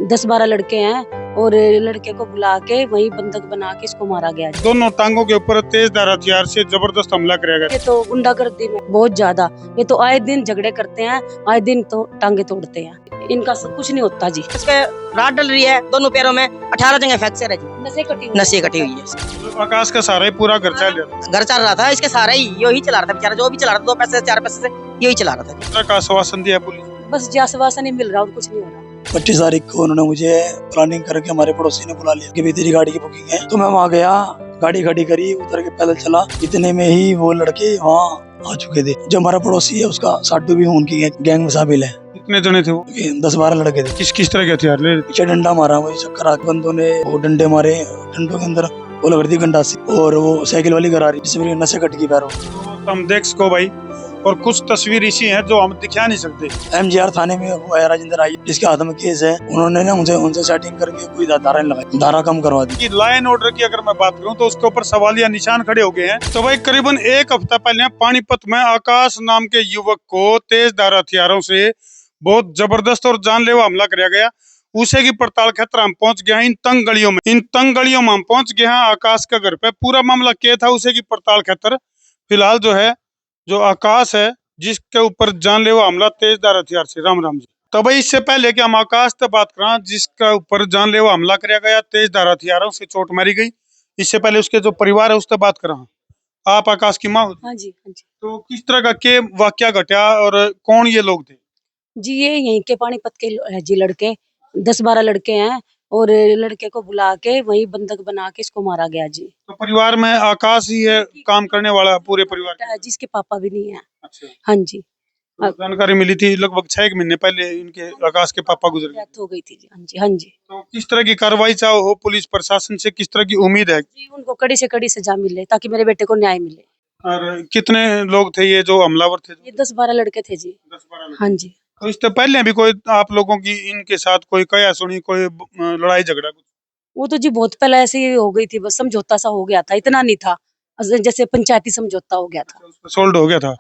10-12 लड़के हैं और लड़के को बुला के वही बंधक बना के इसको मारा गया। दोनों टांगों के ऊपर तेजधार हथियार से जबरदस्त हमला किया गया। ये तो गुंडागर्दी में बहुत ज्यादा, ये तो आए दिन झगड़े करते हैं, आए दिन तो टांगे तोड़ते हैं, इनका सब कुछ नहीं होता जी। इसके राड डल रही है दोनों पैरों में, 18 जगह फ्रैक्चर है जी, नसें कटी हुई है। आकाश का सहारा ही पूरा घर चल रहा था। घर चल रहा था, इसके सहारा ही यही चला रहा था बेचारा, जो भी चला रहा था 2 पैसे 4 पैसे से यही चला रहा था। कितना का आश्वासन दिया पुलिस? बस जी आश्वासन नहीं मिल रहा और कुछ नहीं हो रहा। 25 तारीख को उन्होंने मुझे प्लानिंग करके हमारे पड़ोसी ने बुला लिया कि भी तेरी गाड़ी की बुकिंग है, तो मैं वहाँ गया, गाड़ी खड़ी करी, उतर के पैदल चला, इतने में ही वो लड़के वहाँ आ चुके थे। जो हमारा पड़ोसी है उसका साडू भी उनकी गैंग में शामिल है। कितने जने थे वो? 10-12 लड़के थे। किस किस तरह के हथियार ले? पीछे डंडा मारा, मुझे चक्कर आ, बंदों ने वो डंडे मारे, डंडों के अंदर वो लग रही थी गंडासी, और वो साइकिल वाली घर आ रही जिसमें मेरी नसें कट गई पैरों। हम देख सको भाई, और कुछ तस्वीर ऐसी हैं जो हम दिखा नहीं सकते। MGR थाने में हुआ है, राजेंद्र आई, जिसके हाथ में केस है, उन्होंने ना मुझे उनसे सेटिंग करके कोई धारा नहीं लगाई, धारा कम करवा दी। कि लाइन ऑर्डर की अगर मैं बात करूं तो उसके ऊपर सवालिया निशान खड़े हो गए हैं। तो भाई करीबन 1 हफ्ता पहले पानीपत में आकाश नाम के युवक को तेजधार हथियारों से बहुत जबरदस्त और जानलेवा हमला किया गया। उसे की पड़ताल खातिर हम पहुंच गए हैं इन तंग गलियों में हम पहुंच गए हैं। आकाश का घर पे पूरा मामला क्या था उसे की पड़ताल खातिर फिलहाल जो आकाश है जिसके ऊपर जानलेवा हमला तेजधार हथियार से। राम राम जी। तो भाई इससे पहले कि हम आकाश से बात करें जिसका ऊपर जानलेवा हमला किया गया, तेजधार हथियारों से चोट मारी गई, इससे पहले उसके जो परिवार है उससे बात करें। आप आकाश की माँ हो? हाँ जी, हाँ जी। तो किस तरह का के वाकया घटा और कौन ये लोग थे? जी ये यहीं के पानीपत के है जी लड़के, 10-12 लड़के हैं और लड़के को बुला के वही बंधक बना के इसको मारा गया जी। तो परिवार में आकाश ही है काम करने वाला पूरे परिवार? जिसके पापा भी नहीं है। अच्छा। हाँ जी। तो जानकारी मिली थी लगभग 6 महीने पहले इनके आकाश के पापा गुजर गए। डेथ हो गई थी जी। हाँ जी, हाँ जी। तो किस तरह की कार्रवाई चाहो हो पुलिस प्रशासन से, किस तरह की उम्मीद है? जी उनको कड़ी से कड़ी सजा मिले ताकि मेरे बेटे को न्याय मिले। और कितने लोग थे ये जो हमलावर थे? ये 10-12 लड़के थे जी। 10-12 लोग। हाँ जी। तो इससे पहले भी कोई आप लोगों की इनके साथ कोई कया सुनी, कोई लड़ाई झगड़ा कुछ? वो तो जी बहुत पहले ऐसे ही हो गई थी, बस समझौता सा हो गया था, इतना नहीं था, जैसे पंचायती समझौता हो गया था। सोल्ड हो गया था।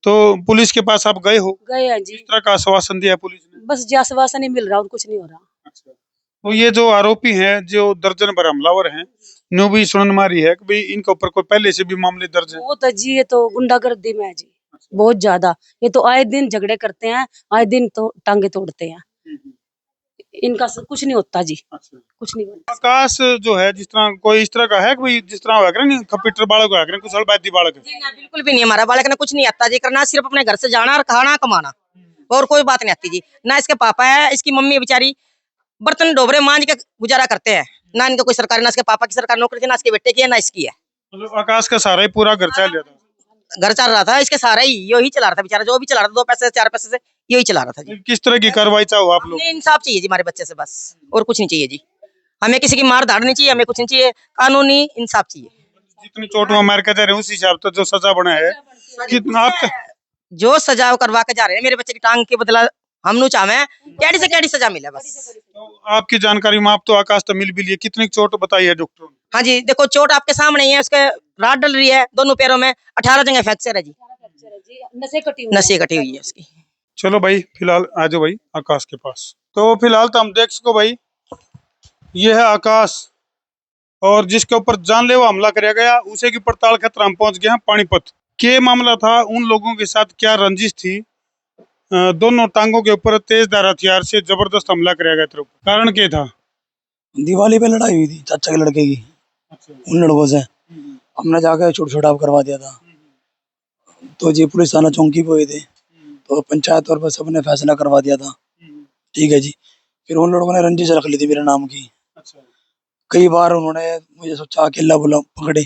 तो पुलिस के पास आप गए हो? गए हैं जी। किस तरह का आश्वासन दिया पुलिस ने? बस जी आश्वासन ही मिल रहा और कुछ नहीं हो रहा। अच्छा। तो ये जो आरोपी हैं जो दर्जन भर हमलावर हैं, न्यू भी सुनन मारी है कि भाई इनके ऊपर कोई पहले से भी मामले दर्ज है? वो तो जी ये तो गुंडागर्दी में है जी, बहुत ज्यादा, ये तो आए दिन झगड़े करते हैं, आए दिन तो टांगे तोड़ते हैं, इनका सब कुछ नहीं होता जी। अच्छा। कुछ नहीं बनता। आकाश जो है जिस तरह कोई इस तरह का है कि भाई जिस तरह है नहीं कंप्यूटर बालक है कुछ अलबादी बालक है? जी ना, बिल्कुल भी नहीं, हमारा बालक ने कुछ नहीं आता जी, करना सिर्फ अपने घर से जाना और खाना कमाना, और कोई बात नहीं आती जी। ना इसके पापा है, इसकी मम्मी बेचारी बर्तन डोबरे मांझ के गुजारा करते हैं, ना इनका कोई सरकारी, ना इसके पापा की सरकारी नौकरी थी, ना इसके बेटे की है, ना इसकी है। मतलब आकाश का सहारा ही पूरा घर चल रहा था। घर चल रहा था, इसके सहारा ही यही चला रहा था बेचारा, जो भी चला रहा था 2 पैसे 4 पैसे से यही चला रहा था जी। किस तरह की कार्रवाई चाहो आप लोग? हमें इंसाफ चाहिए जी हमारे बच्चे से, बस और कुछ नहीं चाहिए जी। हमें किसी की मार धाड़ नहीं चाहिए, हमें कुछ नहीं चाहिए, कानूनी इंसाफ चाहिए। जितनी चोट में मार के जा रहे हैं उस हिसाब से जो सजा बना है आपका जो सजा करवा के जा रहे हैं मेरे बच्चे की टांग के बदला हम नु चाहे कैडी से कैडी सजा मिले बस। तो आपकी जानकारी में आप तो आकाश तो मिल भी लिए, कितनी चोट बताई है डॉक्टरों ने? हाँ जी देखो चोट आपके सामने ही है, उसके राड डल रही है दोनों पैरों में, 18 जगह फ्रैक्चर है जी, नसें कटी हुई है उसकी। चलो भाई फिलहाल आ जाओ भाई आकाश के पास। तो फिलहाल तो हम देख सको भाई ये है आकाश और जिसके ऊपर जानलेवा हमला किया गया, उसे की पड़ताल खातिर हम पहुंच गए हैं पानीपत। क्या मामला था, उन लोगों के साथ क्या रंजिश थी, दोनों टांगों के ऊपर तेजधार हथियार से जबरदस्त हमला किया गया था, कारण क्या था? दिवाली पे लड़ाई हुई थी चाचा के लड़के की। अच्छा। उन लड़कों से हमने जाकर छोटा छोटा करवा दिया था। तो जी पुलिस थाना चौकी पे हुए थे, तो पंचायत तौर पर सबने फैसला करवा दिया था। ठीक है जी। फिर उन लोगों ने रंजिश रख ली थी मेरे नाम की। अच्छा। कई बार उन्होंने मुझे सोचा अकेला बुला पकड़े,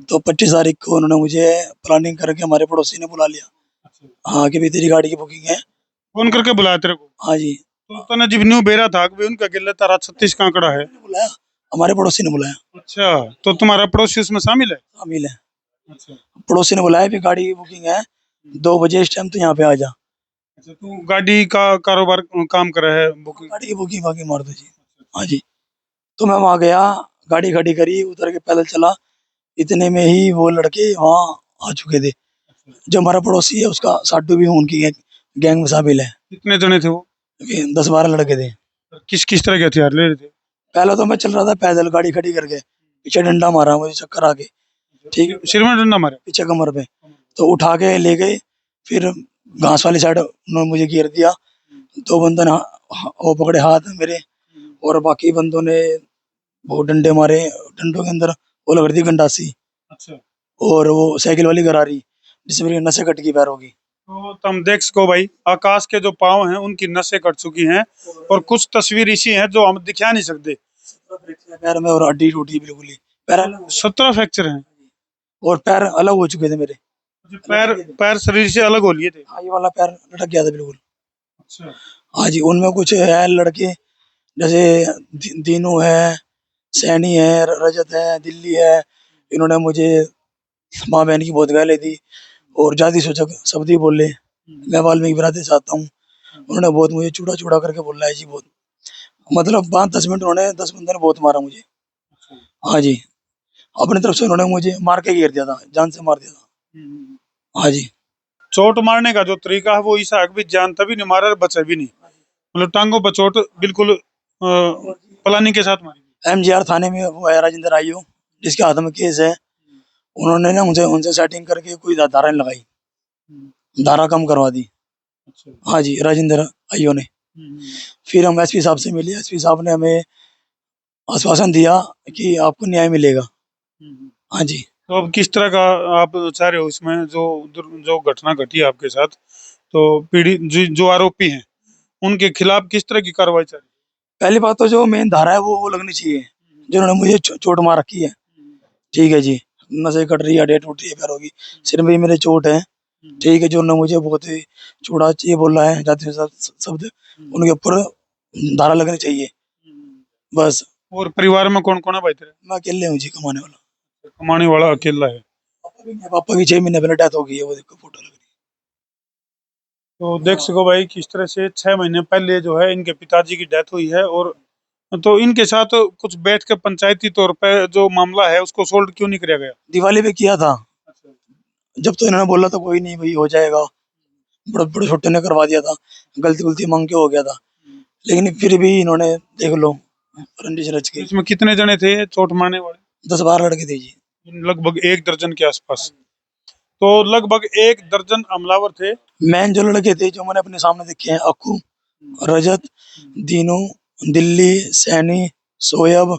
तो 25 तारीख को उन्होंने मुझे प्लानिंग करके हमारे पड़ोसी ने बुला लिया। अच्छा। हाँ कि भी तेरी गाड़ी की बुकिंग है। फोन करके बुलाया तेरे को? हाँ जी। तो तने जब न्यू बेरा था कि उनका गिल्ला तारा 36 कांकड़ा है, बुलाया, हमारे पड़ोसी ने बुलाया। अच्छा। तो तुम्हारा पड़ोसी उसमें शामिल है? शामिल है। अच्छा। पड़ोसी ने बुलाया भी गाड़ी की बुकिंग है 2 बजे, इस टाइम तो यहाँ पे आ जा। अच्छा। तू गाड़ी का कारोबार काम कर रहा है, बुकिंग? गाड़ी की बुकिंग बाकी मार दो जी। हाँ जी। तो मैं वहाँ गया, गाड़ी खड़ी करी, उतर के पैदल चला, इतने में ही वो लड़के वहाँ आ चुके थे। जो हमारा पड़ोसी है उसका साडू भी उनकी गैंग में शामिल है। कितने जने थे वो? 10-12 लड़के थे। किस किस तरह के हथियार ले रहे थे? पहले तो मैं चल रहा था पैदल गाड़ी खड़ी करके, पीछे डंडा मारा मुझे चक्कर आके, ठीक है, सिर में डंडा मारा? पीछे कमर पे, तो उठा के ले गए। फिर घास वाली साइड उन्होंने मुझे घेर दिया। 2 बंदों ने वो पकड़े हाथ में मेरे, और बाकी बंदों ने वो डंडे मारे। डंडों के अंदर वो लग रही थी गंडासी, अच्छा। और वो साइकिल वाली गरारी, जिसमें मेरी नसें कट गई पैरों की। तो तुम देख सको भाई, आकाश के जो पाँव हैं उनकी नसें कट चुकी हैं, और कुछ तस्वीर ऐसी हैं जो हम दिखा नहीं सकते। पैर में, और हड्डी टूटी बिल्कुल ही, पैर अलग, 17 फ्रैक्चर हैं। और पैर अलग हो चुके थे मेरे। पैर पैर शरीर से अलग हो लिए थे। हाँ, ये वाला पैर लटक गया था बिल्कुल। अच्छा। हाँ जी, उनमें कुछ है लड़के, जैसे दीनू है, सैनी है, रजत है, दिल्ली है। इन्होंने मुझे माँ बहन की बहुत गाली दी, और जाति सूचक शब्द ही बोले। मैं वाल्मीकि बरादरी से आता हूँ। उन्होंने बहुत मुझे चूड़ा चूड़ा करके बोला है जी, बहुत, मतलब 5-10 मिनट उन्होंने, 10 बंदे ने बहुत मारा मुझे। हाँ जी, अपनी तरफ से उन्होंने मुझे मार के घेर दिया था, जान से मार दिया था। हाँ जी। चोट मारने का जो तरीका है वो ऐसा है कि भी जान तभी नहीं मारा और बचे भी नहीं, मतलब टांगों पर चोट बिल्कुल प्लानिंग के साथ मारी। MGR थाने में वो है राजेंद्र आईओ, जिसके हाथ में केस है। उन्होंने ना मुझे उनसे सेटिंग करके कोई धारा नहीं लगाई, धारा कम करवा दी। अच्छा। हाँ जी, राजेंद्र आईओ ने। फिर हम SP साहब से मिले। SP साहब ने हमें आश्वासन दिया कि आपको न्याय मिलेगा। हाँ जी। तो अब किस तरह का आप चाह रहे हो इसमें, जो घटना घटी है आपके साथ, तो पीड़ित जो आरोपी हैं उनके खिलाफ किस तरह की कार्रवाई चाह रहे पहली बात तो जो मेन धारा है वो लगनी चाहिए, जिन्होंने मुझे चोट मार रखी है। ठीक है जी, नसें कट रही है, हड्डियाँ टूट रही है पैरों की, सिर में भी मेरे चोट है। ठीक है, जो उन्होंने मुझे बहुत ही चूड़ा ये बोला है, जाति शब्द, उनके ऊपर धारा लगनी चाहिए बस। और परिवार में कौन कौन है भाई तेरे? मैं अकेले हूँ जी, कमाने वाला। कमाने वाला अकेला है। पापा की 6 महीने पहले डेथ हो गई है, वो देखो फोटो लग रही तो देख सको भाई किस तरह से 6 महीने पहले जो है इनके पिताजी की डेथ हुई है, और तो इनके साथ कुछ बैठ के पंचायती तौर पर जो मामला है उसको सोल्व क्यों नहीं किया गया? है। दिवाली पे किया था, जब तो इन्होंने बोला था कोई नहीं भाई हो जाएगा, बड़े बड़े छोटे ने करवा दिया था, गलती गलती मांग के हो गया था। लेकिन फिर भी इन्होंने देख लो रंजिश रच के। इसमें कितने जने थे चोट मारने वाले? 10-12 लड़के थे जी। लगभग 1 दर्जन के आसपास। तो लगभग 1 दर्जन हमलावर थे। मैन जो लड़के थे जो मैंने अपने सामने देखे हैं, अक्कू, रजत, दीनू, दिल्ली, सैनी, सोयब,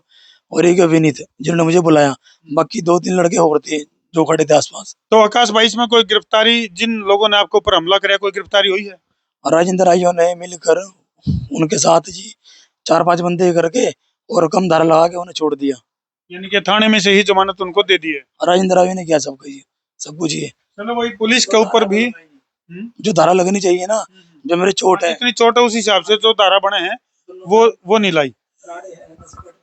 और एक विनीत, जिन्होंने मुझे बुलाया। बाकी 2-3 लड़के और थे जो खड़े थे आसपास। तो आकाश भाई इसमें कोई गिरफ्तारी, जिन लोगों ने आपके ऊपर हमला कराया, कोई गिरफ्तारी हुई है? राजेंद्र आइयों ने मिलकर उनके साथ जी 4-5 बंदे करके और कम धारा लगा के उन्हें छोड़ दिया। यानी कि थाने में से ही जमानत उनको दे दी है। राजेंद्र आइयो ने किया सब कुछ ये। चलो भाई, पुलिस के ऊपर भी जो धारा लगनी चाहिए ना, जो मेरे चोट है, जितनी चोट है उस हिसाब से जो धारा बने हैं वो नहीं लाई।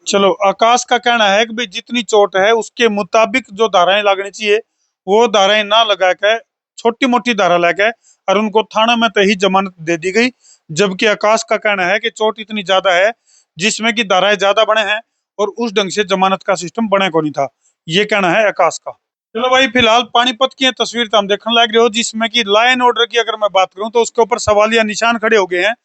चलो, आकाश का कहना है कि भाई जितनी चोट है उसके मुताबिक जो धाराएं लगनी चाहिए वो धाराएं ना लगा के छोटी मोटी धारा लगा और उनको थाना में तो ही जमानत दे दी गई। जबकि आकाश का कहना है कि चोट इतनी ज्यादा है जिसमें कि धाराएं ज्यादा बने हैं और उस ढंग से जमानत का सिस्टम बने को नहीं था। ये कहना है आकाश का। चलो भाई, फिलहाल पानीपत की तस्वीर तो हम देखने लग रहे हो, जिसमें कि लॉ एंड ऑर्डर की अगर मैं बात करूं तो उसके ऊपर सवालिया निशान खड़े हो गए हैं।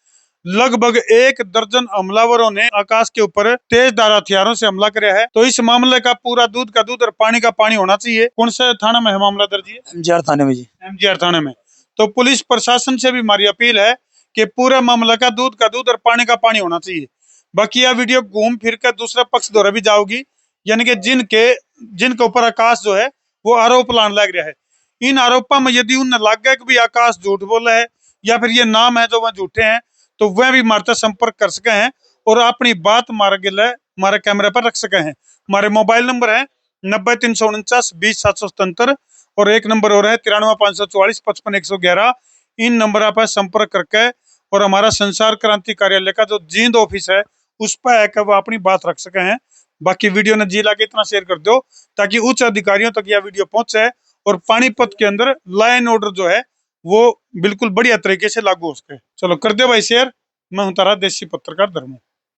लगभग 1 दर्जन हमलावरों ने आकाश के ऊपर तेज धार हथियारों से हमला किया है। तो इस मामले का पूरा दूध का दूध और पानी का पानी होना चाहिए। कौन से थाने में है मामला दर्ज? MGR थाने में जी। MGR थाने में। तो पुलिस प्रशासन से भी हमारी अपील है कि पूरे मामले का दूध और पानी का पानी होना चाहिए। बाकी यह वीडियो घूम फिर कर दूसरे पक्ष द्वारा भी जाओगी, यानी कि जिनके ऊपर आकाश जो है वो आरोप लाने लग रहा है। इन आरोपों में यदि उन्हें लग गया कि भी आकाश झूठ बोला है या फिर ये नाम है जो वह झूठे हैं, तो वह भी हमारे साथ संपर्क कर सके हैं और अपनी बात हमारे कैमरे पर रख सके हैं। हमारे मोबाइल नंबर है 90-349-20-777 और एक नंबर और है 93-544-55-111। इन नंबर पर संपर्क करके और हमारा संसार क्रांति कार्यालय का जो जींद ऑफिस है उस पर आकर वो अपनी बात रख सके हैं। बाकी वीडियो ने जी लाके इतना शेयर कर दो ताकि उच्च अधिकारियों तक यह वीडियो पहुंचे और पानीपत के अंदर लॉ एंड ऑर्डर जो है वो बिल्कुल बढ़िया तरीके से लागू हो सके। चलो कर दो भाई शेयर। मैं हूं तारा, देसी पत्रकार धर्मू।